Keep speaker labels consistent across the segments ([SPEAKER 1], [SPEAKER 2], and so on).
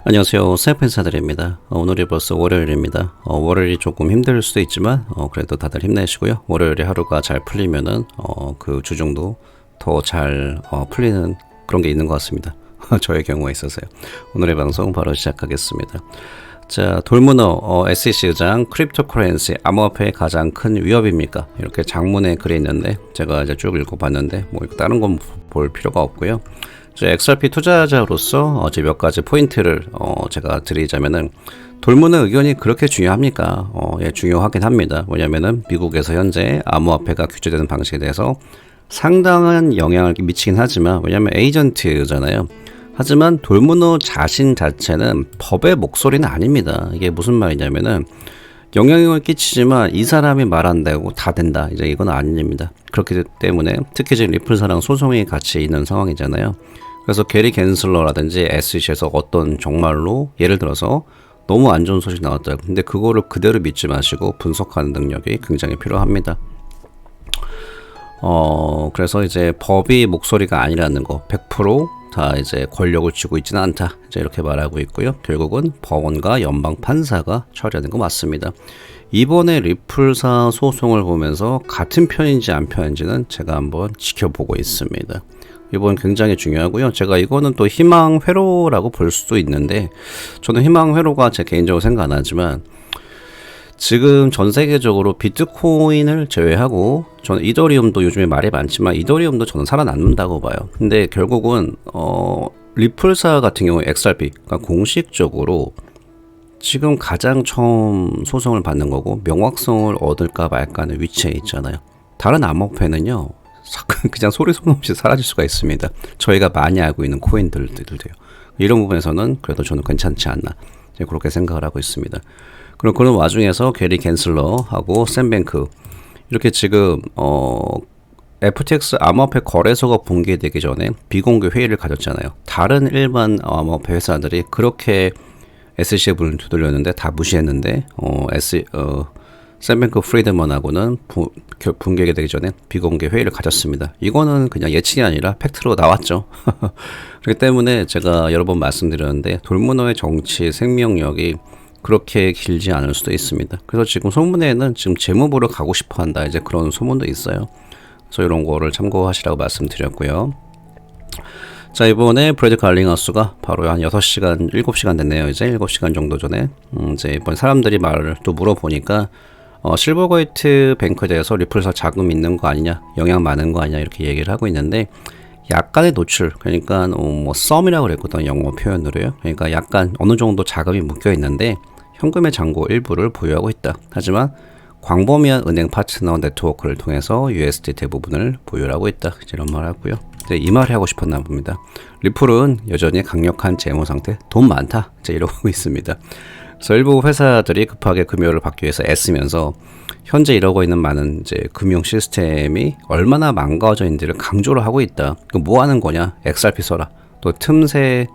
[SPEAKER 1] 안녕하세요. 세프인사드립니다. 오늘이 벌써 월요일입니다. 월요일이 조금 힘들 수도 있지만 그래도 다들 힘내시고요. 월요일에 하루가 잘 풀리면은 그 주중도 더 잘 풀리는 그런 게 있는 것 같습니다. 저의 경우에 있어서요. 오늘의 방송 바로 시작하겠습니다. 자, 돌문어 SEC 의장 크립토커런시 암호화폐의 가장 큰 위협입니까? 이렇게 장문에 글이 있는데 제가 이제 쭉 읽어봤는데 뭐 다른 건 볼 필요가 없고요. XRP 투자자로서 어제 몇 가지 포인트를 제가 드리자면은 돌문의 의견이 그렇게 중요합니까? 예, 중요하긴 합니다. 왜냐면은 미국에서 현재 암호화폐가 규제되는 방식에 대해서 상당한 영향을 미치긴 하지만 왜냐면 에이전트잖아요. 하지만 돌문어 자신 자체는 법의 목소리는 아닙니다. 이게 무슨 말이냐면은 영향을 끼치지만 이 사람이 말한다고 다 된다. 이제 이건 아닙니다. 그렇기 때문에 특히 지금 리플사랑 소송이 같이 있는 상황이잖아요. 그래서 게리 갠슬러라든지 SEC에서 어떤 정말로 예를 들어서 너무 안 좋은 소식 나왔다. 근데 그거를 그대로 믿지 마시고 분석하는 능력이 굉장히 필요합니다. 그래서 이제 법이 목소리가 아니라는 거 100%다 이제 권력을 쥐고 있지는 않다. 이제 이렇게 말하고 있고요. 결국은 법원과 연방 판사가 처리하는 거 맞습니다. 이번에 리플사 소송을 보면서 같은 편인지 안 편인지는 제가 한번 지켜보고 있습니다. 이번 굉장히 중요하고요. 제가 이거는 또 희망 회로라고 볼 수도 있는데 저는 희망 회로가 제 개인적으로 생각 안 하지만 지금 전 세계적으로 비트코인을 제외하고 저는 이더리움도 요즘에 말이 많지만 이더리움도 저는 살아남는다고 봐요. 근데 결국은 리플사 같은 경우에 XRP 그러니까 공식적으로 지금 가장 처음 소송을 받는 거고 명확성을 얻을까 말까 하는 위치에 있잖아요. 다른 암호화폐는요. 그냥 소리 소문 없이 사라질 수가 있습니다. 저희가 많이 알고 있는 코인들도요. 이런 부분에서는 그래도 저는 괜찮지 않나 그렇게 생각을 하고 있습니다. 그럼 그런 와중에서 게리 갠슬러하고 샘 뱅크 이렇게 지금 FTX 암호화폐 거래소가 붕괴되기 전에 비공개 회의를 가졌잖아요. 다른 일반 암호화폐 회사들이 그렇게 SEC에 문을 두들렸는데 다 무시했는데 샘 뱅크 프리드먼하고는 붕괴가 되기 전에 비공개 회의를 가졌습니다. 이거는 그냥 예측이 아니라 팩트로 나왔죠. 그렇기 때문에 제가 여러 번 말씀드렸는데 돌문어의 정치 생명력이 그렇게 길지 않을 수도 있습니다. 그래서 지금 소문에는 지금 재무부를 가고 싶어 한다. 이제 그런 소문도 있어요. 그래서 이런 거를 참고하시라고 말씀드렸고요. 자, 이번에 브래드 갈링하우스가 바로 한 6시간, 7시간 됐네요. 이제 7시간 정도 전에. 이제 이번 사람들이 말을 또 물어보니까 실버게이트 뱅크에 대해서 리플사 자금 있는 거 아니냐, 영향 많은 거 아니냐 이렇게 얘기를 하고 있는데 약간의 노출, 그러니까 뭐 썸이라고 그랬거든요. 영어 표현으로요. 그러니까 약간 어느 정도 자금이 묶여 있는데 현금의 잔고 일부를 보유하고 있다. 하지만 광범위한 은행 파트너 네트워크를 통해서 USD 대부분을 보유하고 있다. 이런 말 하고요. 이 말을 하고 싶었나 봅니다. 리플은 여전히 강력한 재무 상태, 돈 많다. 이러고 있습니다. 그래서 일부 회사들이 급하게 금요를 받기 위해서 애쓰면서 현재 이러고 있는 많은 이제 금융 시스템이 얼마나 망가져 있는지를 강조를 하고 있다. 뭐 하는 거냐? XRP 써라. 또 틈새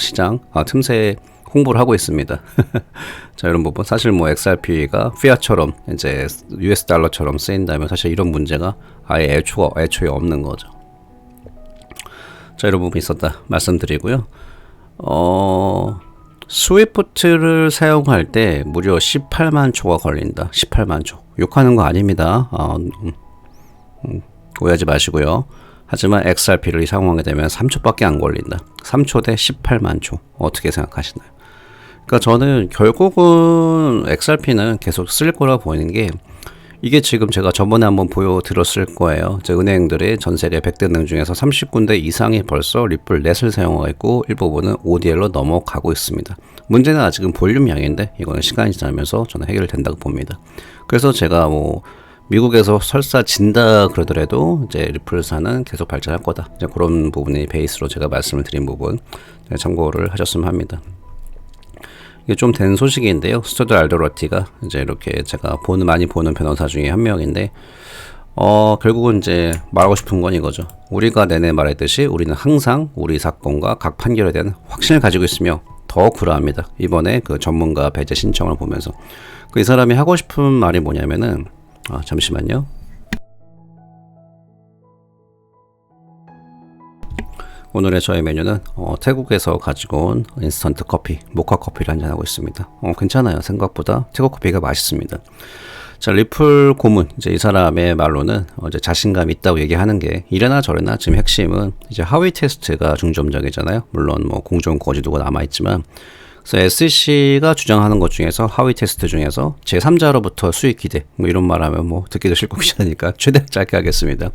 [SPEAKER 1] 시장, 틈새 홍보를 하고 있습니다. 자, 이런 부분 사실 뭐 XRP가 피아처럼 이제 US 달러처럼 쓰인다면 사실 이런 문제가 아예 애초에 없는 거죠. 자, 이런 부분이 있었다 말씀드리고요. 스위프트를 사용할 때 무려 18만 초가 걸린다. 18만 초. 욕하는 거 아닙니다. 오해하지 마시고요. 하지만 XRP를 사용하게 되면 3초밖에 안 걸린다. 3초 대 18만 초. 어떻게 생각하시나요? 그러니까 저는 결국은 XRP는 계속 쓸 거라 보이는 게 이게 지금 제가 저번에 한번 보여드렸을 거예요. 은행들의 전 세계 100대 은행 중에서 30군데 이상이 벌써 리플 넷을 사용하고 있고 일부분은 ODL로 넘어가고 있습니다. 문제는 아직은 볼륨량인데 이거는 시간이 지나면서 저는 해결된다고 봅니다. 그래서 제가 뭐 미국에서 설사 진다 그러더라도 이제 리플사는 계속 발전할 거다. 이제 그런 부분이 베이스로 제가 말씀을 드린 부분 참고를 하셨으면 합니다. 이게 좀 된 소식인데요. 스튜드 알도러티가 이제 이렇게 제가 많이 보는 변호사 중에 한 명인데, 결국은 이제 말하고 싶은 건 이거죠. 우리가 내내 말했듯이 우리는 항상 우리 사건과 각 판결에 대한 확신을 가지고 있으며 더 불화합니다. 이번에 그 전문가 배제 신청을 보면서. 이 사람이 하고 싶은 말이 뭐냐면은, 잠시만요. 오늘의 저의 메뉴는 태국에서 가지고 온 인스턴트 커피, 모카 커피를 한잔하고 있습니다. 괜찮아요. 생각보다 태국 커피가 맛있습니다. 자, 리플 고문, 이제 이 사람의 말로는 이제 자신감 있다고 얘기하는 게 이래나 저래나 지금 핵심은 이제 하위 테스트가 중점적이잖아요. 물론 뭐 공정 거지도가 남아있지만, 그래서 SEC가 주장하는 것 중에서 하위 테스트 중에서 제3자로부터 수익 기대, 뭐 이런 말하면 뭐 듣기도 싫고 귀찮으니까 최대한 짧게 하겠습니다.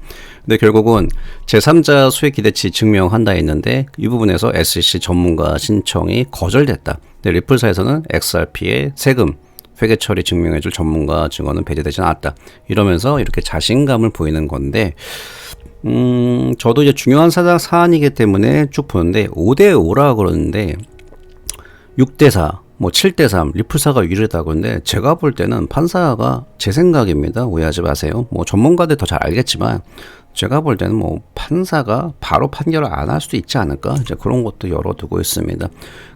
[SPEAKER 1] 근데 결국은 제3자 수익 기대치 증명한다 했는데 이 부분에서 SEC 전문가 신청이 거절됐다. 근데 리플사에서는 XRP의 세금 회계 처리 증명해줄 전문가 증언은 배제되지 않았다. 이러면서 이렇게 자신감을 보이는 건데, 저도 이제 중요한 사안이기 때문에 쭉 보는데 5대5라 그러는데 6대4, 뭐 7대3, 리플사가 유리하다 그러는데 제가 볼 때는 판사가 제 생각입니다. 오해하지 마세요. 뭐 전문가들 더 잘 알겠지만 제가 볼 때는 뭐 판사가 바로 판결을 안 할 수도 있지 않을까? 이제 그런 것도 열어두고 있습니다.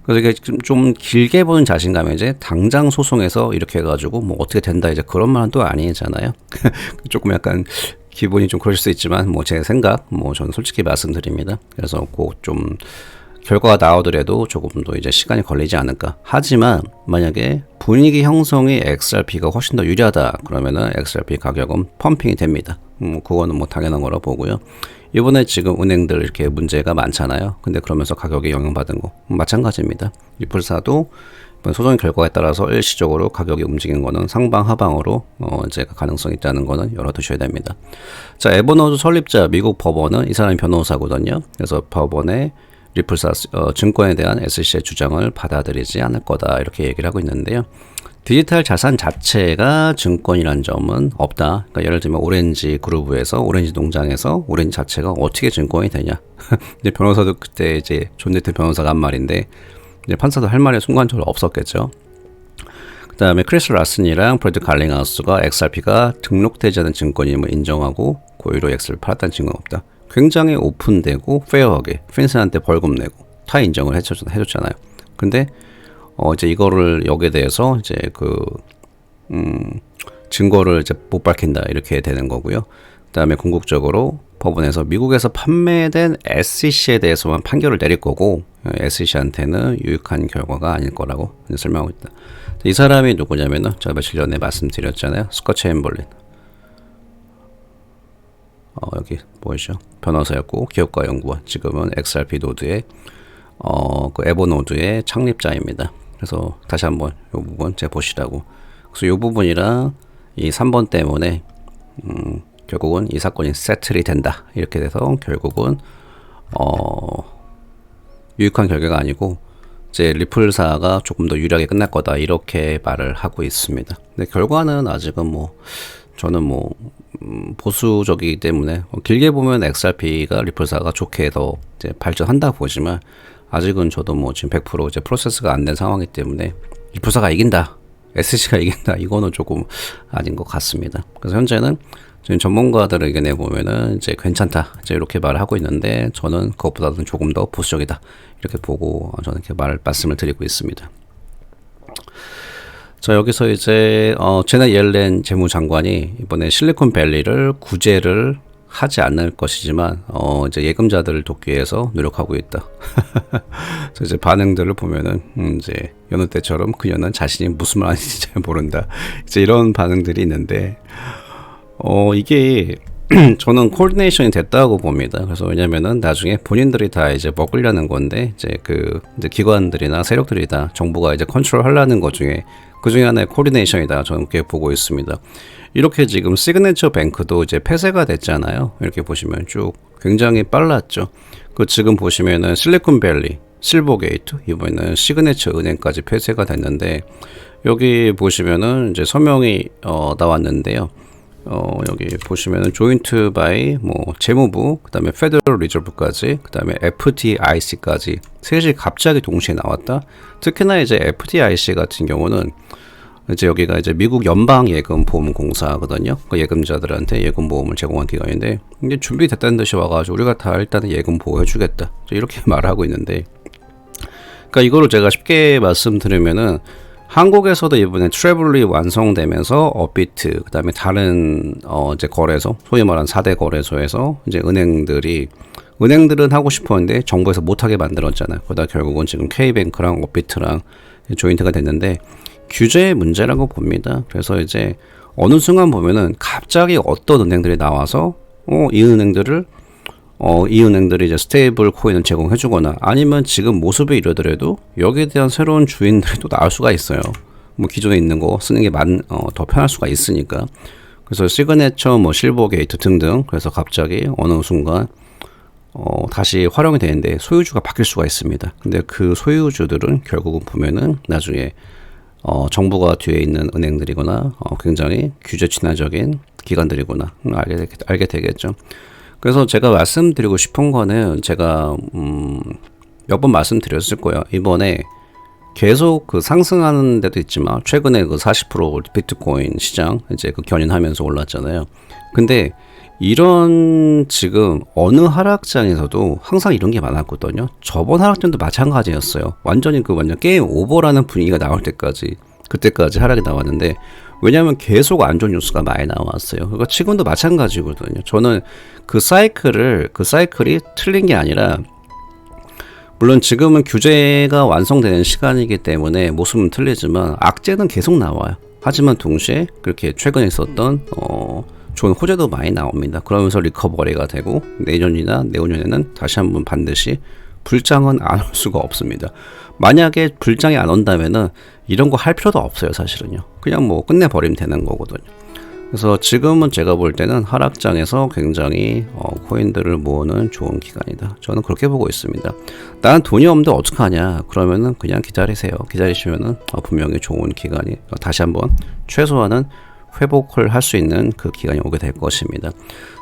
[SPEAKER 1] 그래서 이게 좀 길게 보는 자신감에 이제 당장 소송에서 이렇게 해가지고 뭐 어떻게 된다 이제 그런 말은 또 아니잖아요. 조금 약간 기분이 좀 그럴 수 있지만 뭐 제 생각, 뭐 저는 솔직히 말씀드립니다. 그래서 꼭 좀 결과가 나오더라도 조금 더 이제 시간이 걸리지 않을까. 하지만 만약에 분위기 형성이 XRP가 훨씬 더 유리하다 그러면은 XRP 가격은 펌핑이 됩니다. 그거는 뭐 당연한 거라 보고요. 이번에 지금 은행들 이렇게 문제가 많잖아요. 근데 그러면서 가격이 영향받은 거 마찬가지입니다. 리플사도 이번 소송 결과에 따라서 일시적으로 가격이 움직이는 거는 상방 하방으로 이제 가능성이 있다는 거는 열어두셔야 됩니다. 자, 에버노드 설립자 미국 법원은 이 사람이 변호사거든요. 그래서 법원에 리플사 증권에 대한 SEC의 주장을 받아들이지 않을 거다 이렇게 얘기를 하고 있는데요. 디지털 자산 자체가 증권이라는 점은 없다. 그러니까 예를 들면 오렌지 그루브에서 오렌지 농장에서 오렌지 자체가 어떻게 증권이 되냐. 이제 변호사도 그때 이제 존 네트 변호사가 한 말인데 이제 판사도 할 말이 순간적으로 없었겠죠. 그 다음에 크리스 라슨이랑 브래드 갈링하우스가 XRP가 등록되지 않은 증권임을 인정하고 고의로 XRP를 팔았다는 증거는 없다. 굉장히 오픈되고 페어하게 핀슨한테 벌금 내고 다 인정을 해줬잖아요. 근데 이제 이거를 여기에 대해서 이제 증거를 이제 못 밝힌다 이렇게 되는 거고요. 그다음에 궁극적으로 법원에서 미국에서 판매된 SEC에 대해서만 판결을 내릴 거고 SEC한테는 유익한 결과가 아닐 거라고 설명하고 있다. 이 사람이 누구냐면은 제가 며칠 전에 말씀드렸잖아요. 스콧 챔벌린. 여기 보이죠? 변호사였고 기업가 연구원. 지금은 XRP 노드의 그 에버노드의 창립자입니다. 그래서 다시 한번 이 부분 제가 보시라고. 그래서 이 부분이랑 이 3번 때문에 결국은 이 사건이 세틀이 된다. 이렇게 돼서 결국은 유익한 결과가 아니고 이제 리플사가 조금 더 유리하게 끝날 거다. 이렇게 말을 하고 있습니다. 근데 결과는 아직은 뭐 저는 뭐 보수적이기 때문에 길게 보면 XRP가 리플사가 좋게 더 이제 발전한다 보지만 아직은 저도 뭐 지금 100% 이제 프로세스가 안 된 상황이기 때문에 리플사가 이긴다, SEC가 이긴다 이거는 조금 아닌 것 같습니다. 그래서 현재는 지금 전문가들 의견에 보면은 이제 괜찮다 이제 이렇게 말을 하고 있는데 저는 그것보다는 조금 더 보수적이다 이렇게 보고 저는 이렇게 말씀을 드리고 있습니다. 자, 여기서 이제 제넷 옐렌 재무장관이 이번에 실리콘밸리를 구제를 하지 않을 것이지만 이제 예금자들을 돕기 위해서 노력하고 있다. 그래서 이제 반응들을 보면은 이제 여느 때처럼 그녀는 자신이 무슨 말 하는지 잘 모른다. 이제 이런 반응들이 있는데 이게 저는 코디네이션이 됐다고 봅니다. 그래서 왜냐면은 나중에 본인들이 다 이제 먹으려는 건데 이제 이제 기관들이나 세력들이 다 정부가 이제 컨트롤하려는 것 중에 그 중에 하나의 코디네이션이다. 저는 그렇게 보고 있습니다. 이렇게 지금 시그네처 뱅크도 이제 폐쇄가 됐잖아요. 이렇게 보시면 쭉 굉장히 빨랐죠. 그 지금 보시면은 실리콘밸리, 실버게이트, 이번에는 시그네처 은행까지 폐쇄가 됐는데 여기 보시면은 이제 서명이 나왔는데요. 여기 보시면은 조인트 바이 뭐 재무부, 그다음에 페더럴 리저브까지, 그다음에 FDIC까지 셋이 갑자기 동시에 나왔다. 특히나 이제 FDIC 같은 경우는 이제 여기가 이제 미국 연방예금보험공사거든요. 그 예금자들한테 예금보험을 제공한 기관인데 이게 준비됐다는 듯이 와가지고 우리가 다 일단은 예금 보호해주겠다 이렇게 말하고 있는데, 그러니까 이거를 제가 쉽게 말씀드리면은 한국에서도 이번에 트래블이 완성되면서 업비트, 그다음에 다른 이제 거래소, 소위 말하는 4대 거래소에서 이제 은행들이 은행들은 하고 싶었는데 정부에서 못하게 만들었잖아요. 그러다 결국은 지금 K뱅크랑 업비트랑 조인트가 됐는데 규제의 문제라고 봅니다. 그래서 이제 어느 순간 보면은 갑자기 어떤 은행들이 나와서 이 은행들이 이제 스테이블 코인을 제공해주거나 아니면 지금 모습이 이러더라도 여기에 대한 새로운 주인들이 또 나올 수가 있어요. 뭐 기존에 있는 거 쓰는 게 더 편할 수가 있으니까. 그래서 시그네처, 뭐 실버 게이트 등등. 그래서 갑자기 어느 순간 다시 활용이 되는데 소유주가 바뀔 수가 있습니다. 근데 그 소유주들은 결국은 보면은 나중에 정부가 뒤에 있는 은행들이거나 굉장히 규제 친화적인 기관들이구나 알게 되겠죠. 그래서 제가 말씀드리고 싶은 거는 제가 몇 번 말씀드렸을 거예요. 이번에 계속 그 상승하는 데도 있지만 최근에 그 40% 비트코인 시장 이제 그 견인하면서 올랐잖아요. 근데 이런 지금 어느 하락장에서도 항상 이런 게 많았거든요. 저번 하락장도 마찬가지였어요. 완전 게임 오버라는 분위기가 나올 때까지 그때까지 하락이 나왔는데 왜냐하면 계속 안 좋은 뉴스가 많이 나왔어요. 그러니까 지금도 마찬가지거든요. 저는 그 사이클이 틀린 게 아니라 물론 지금은 규제가 완성되는 시간이기 때문에 모습은 틀리지만 악재는 계속 나와요. 하지만 동시에 그렇게 최근에 있었던 좋은 호재도 많이 나옵니다. 그러면서 리커버리가 되고 내년이나 내후년에는 다시 한번 반드시 불장은 안 올 수가 없습니다. 만약에 불장이 안 온다면은 이런 거 할 필요도 없어요. 사실은요. 그냥 뭐 끝내버리면 되는 거거든요. 그래서 지금은 제가 볼 때는 하락장에서 굉장히 코인들을 모으는 좋은 기간이다. 저는 그렇게 보고 있습니다. 나는 돈이 없는데 어떡하냐? 그러면은 그냥 기다리세요. 기다리시면은 분명히 좋은 기간이 다시 한번 최소한은 회복을 할 수 있는 그 기간이 오게 될 것입니다.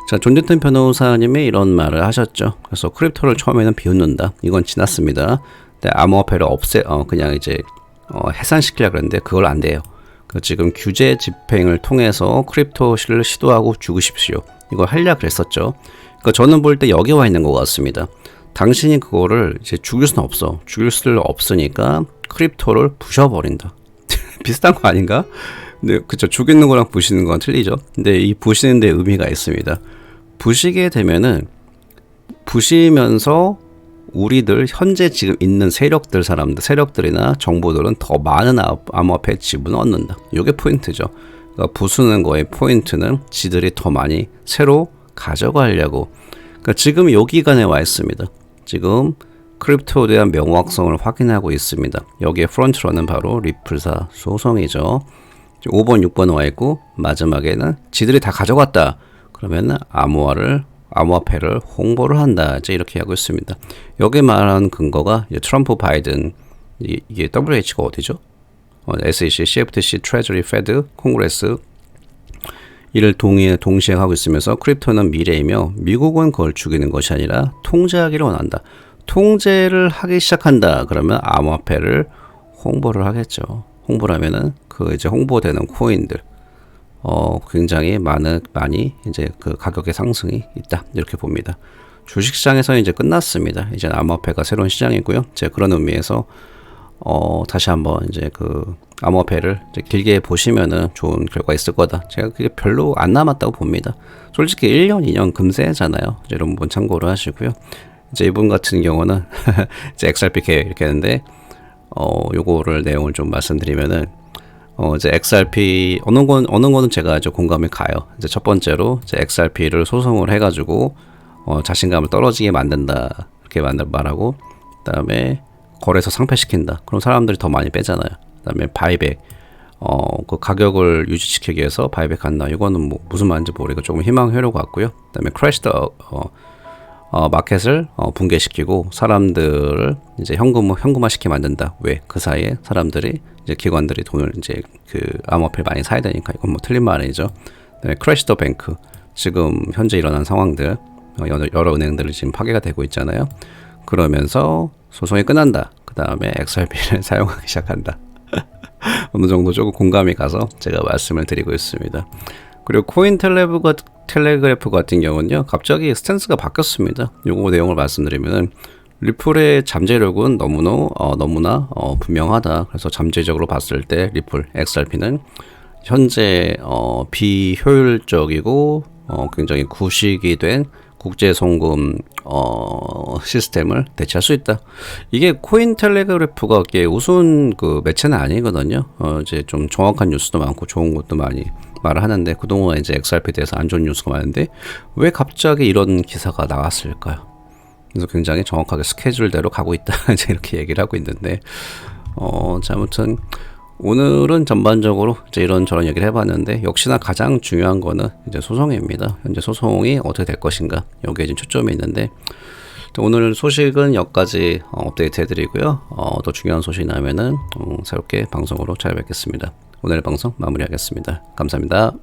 [SPEAKER 1] 자, 존재튼 변호사님이 이런 말을 하셨죠. 그래서 크립토를 처음에는 비웃는다. 이건 지났습니다. 근데 암호화폐를 그냥 이제 해산시키려고 그랬는데 그걸 안 돼요. 지금 규제 집행을 통해서 크립토를 시도하고 죽으십시오. 이걸 하려고 그랬었죠. 그러니까 저는 볼 때 여기 와 있는 것 같습니다. 당신이 그거를 이제 죽일 수는 없어. 죽일 수 없으니까 크립토를 부셔버린다. 비슷한 거 아닌가? 네, 그쵸. 죽이는 거랑 부시는 건 틀리죠. 근데 이 부시는 데 의미가 있습니다. 부시게 되면은 부시면서 우리들 현재 지금 있는 세력들이나 정보들은 더 많은 암호화폐 지분을 얻는다. 이게 포인트죠. 그러니까 부수는 거의 포인트는 지들이 더 많이 새로 가져가려고. 그러니까 지금 요 기간에 와 있습니다. 지금 크립토에 대한 명확성을 확인하고 있습니다. 여기에 프론트러는 바로 리플사 소송이죠. 5번, 6번 와 있고 마지막에는 지들이 다 가져갔다. 그러면은 암호화폐를 홍보를 한다. 이제 이렇게 하고 있습니다. 여기 말하는 근거가 트럼프, 바이든 이게 WH가 어디죠? SEC, CFTC, 트레저리, 페드, 콩그레스 이를 동시에 하고 있으면서 크립토는 미래이며 미국은 그걸 죽이는 것이 아니라 통제하기를 원한다. 통제를 하기 시작한다. 그러면 암호화폐를 홍보를 하겠죠. 홍보를 하면은 그 이제 홍보되는 코인들 굉장히 많이 이제 그 가격의 상승이 있다. 이렇게 봅니다. 주식시장에서는 이제 끝났습니다. 이제 암호화폐가 새로운 시장이고요. 제가 그런 의미에서 다시 한번 이제 그 암호화폐를 이제 길게 보시면은 좋은 결과 있을 거다. 제가 그게 별로 안 남았다고 봅니다. 솔직히 1년, 2년 금세잖아요. 이제 이런 부분 참고를 하시고요. 이제 이분 같은 경우는 이제 XRP 이렇게 했는데 요거를 내용을 좀 말씀드리면은 이제 XRP 어느 거는 제가 이제 공감이 가요. 이제 첫 번째로 이제 XRP를 소송을 해가지고 자신감을 떨어지게 만든다 이렇게 말하고, 그다음에 거래소 상폐시킨다. 그럼 사람들이 더 많이 빼잖아요. 그다음에 바이백 그 가격을 유지시키기 위해서 바이백한다. 이거는 뭐 무슨 말인지 모르겠고 조금 희망회로 같고요. 그다음에 크래시 마켓을 붕괴시키고 사람들을 이제 현금화시키게 만든다. 왜? 그 사이에 사람들이 이제 기관들이 돈을 이제 그 암호화폐를 많이 사야 되니까. 이건 뭐 틀린 말이죠. 크래시 더 뱅크, 지금 현재 일어난 상황들 여러 은행들이 지금 파괴가 되고 있잖아요. 그러면서 소송이 끝난다. 그 다음에 XRP를 사용하기 시작한다. 어느 정도 조금 공감이 가서 제가 말씀을 드리고 있습니다. 그리고 코인텔레그래프 같은 경우는요, 갑자기 스탠스가 바뀌었습니다. 요거 내용을 말씀드리면은 리플의 잠재력은 너무나 분명하다. 그래서 잠재적으로 봤을 때 리플 XRP는 현재 비효율적이고 굉장히 구식이 된 국제 송금 시스템을 대체할 수 있다. 이게 코인텔레그래프가 이게 우스운 그 매체는 아니거든요. 이제 좀 정확한 뉴스도 많고 좋은 것도 많이 말을 하는데, 그동안 이제 XRP에 대해서 안 좋은 뉴스가 많은데 왜 갑자기 이런 기사가 나왔을까요? 그래서 굉장히 정확하게 스케줄대로 가고 있다 이제 이렇게 얘기를 하고 있는데, 자, 아무튼 오늘은 전반적으로 이제 이런저런 얘기를 해봤는데, 역시나 가장 중요한 거는 이제 소송입니다. 현재 소송이 어떻게 될 것인가, 여기에 지금 초점이 있는데, 오늘 소식은 여기까지 업데이트 해드리고요. 더 중요한 소식이 나면은 새롭게 방송으로 찾아뵙겠습니다. 오늘 방송 마무리하겠습니다. 감사합니다.